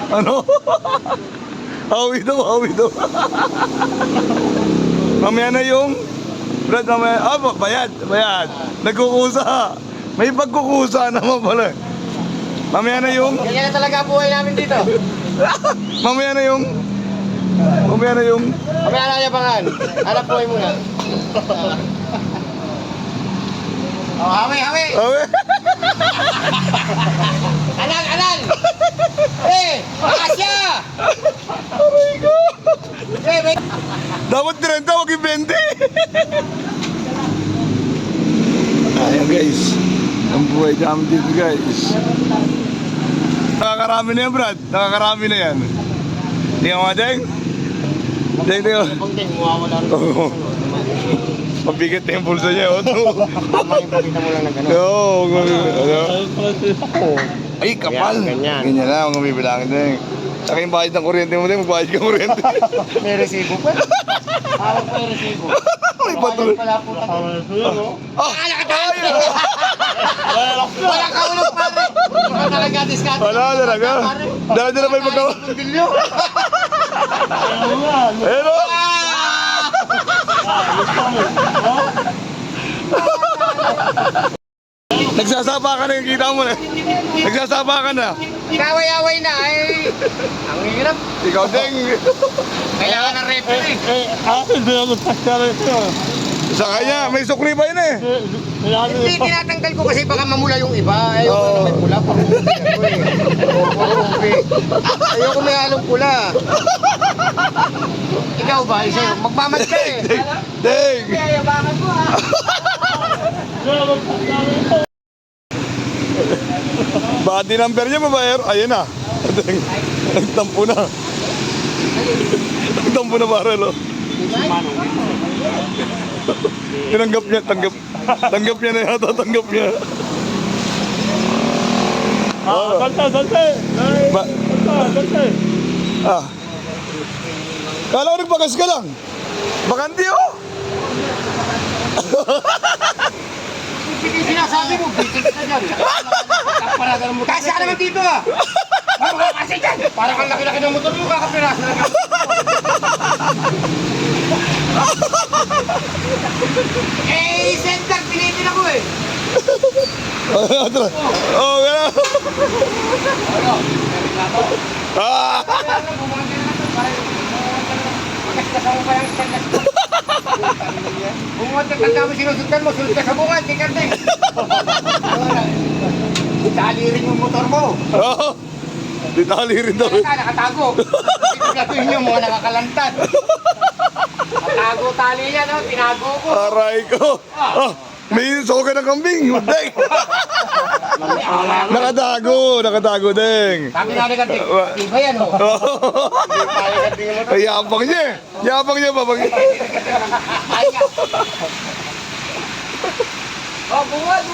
Ano? Hawi daw. Mamaya na yung... Brad, mamaya... bayad. Nagkukusa. May pagkukusa naman pala. Mamaya na yung... Ganyan na talaga buhay namin dito. Mamaya na yung... Mamaya na yabangan. Hanap buhay muna. Oh, hawi! Hawi! Anan! Asya! Aray ko! May... Dapat 30, wag yung 20. Ayan guys. Ang buhay namin dito guys. Nakakarami na yan, Brad. Nakakarami na yan. Tingnan mo, Deng. Tingnan. Pagdeng, mawawala rin. Oo. Mabigat na yung pulsa niya. Tama yung pakita mo lang na gano'n. Oo. Ay, kapal. Ganyan. Ganyan na, kung bibilangin Deng. Tsaka yung bayad ng kuryente mo, Deng. Magbayad ka kuryente. May resibo pa. Hawak pa yung resibo. May patuloy. Pala po tayo. Nakatayo! Walang kaulog pare! Wala talaga discount. Wala talaga. Dala-dala pa yung pagkawa. Pero! Nagsasapa ka na yung kita mo na. Nagsasapa ka na. Kaway-away na ay... Ang hirap. Ikaw Deng. Kailangan ng referee. Hindi ako taksara ito. Sa kanya, may sukli pa yun eh. Hindi, tinatanggal ko kasi baka mamula yung iba. Ayoko Oo. na may pula. Ayoko may halong pula. Ikaw ba? Isa, magmamad ka eh. Deng! Yayabangan mo ha. Body number niya babaero. Ayun na. Deng. Nagtampo na. Nagtampo na Barelo. Tinanggap niya, tanggap niya na yata, tanggap niya. Salte. Salte. Kala ko nagpagas ka lang. Bakanti oh. Hindi sinasabi mo, bitin ka dyan. Kasi ka naman dito ah. Kasi dyan. Parang ang laki-laki ng motor mo, kakapiraso na lang. Center, pinitin ako eh. Oh, gano'n. Ah! Bumungat ka tanda mo, sinusundan mo, sunod ka sa bungan, kikarte. Itali rin yung motor mo. Oo. Ditali rin daw. Nakatago. Ito yung mga nakakalantad. Natago tali yan, no? Tinago ko. Aray ko. Ah, may soka ng kambing. Deng. Nakatago, Deng. Sabi nga nagante, iba yan, oh. Ay, yapang niya eh. Yapang niya ba? Oh, bungat.